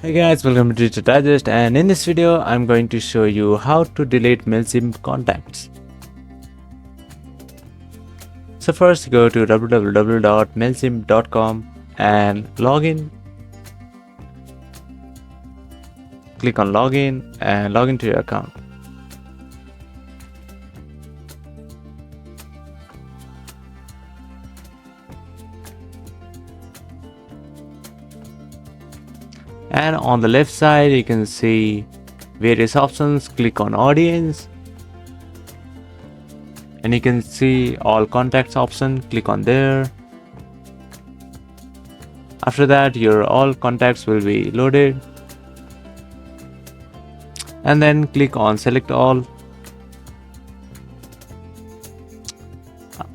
Hey guys, welcome to Digital Digest, and in this video I'm going to show you how to delete Mailchimp contacts. So first go to www.mailchimp.com and log in. Click on login and log into your account. And on the left side you can see various options. Click on audience and you can see all contacts option. Click on there. After that your all contacts will be loaded, and then click on select all.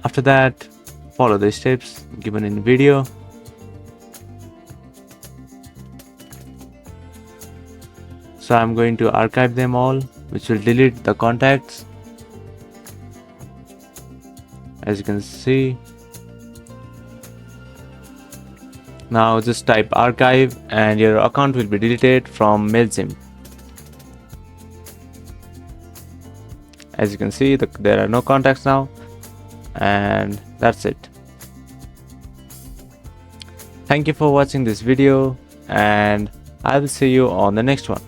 After that follow the steps given in the video. So I'm going to archive them all, which will delete the contacts. As you can see, now just type archive and your account will be deleted from Mailchimp. As you can see, there are no contacts now, and that's it. Thank you for watching this video, and I will see you on the next one.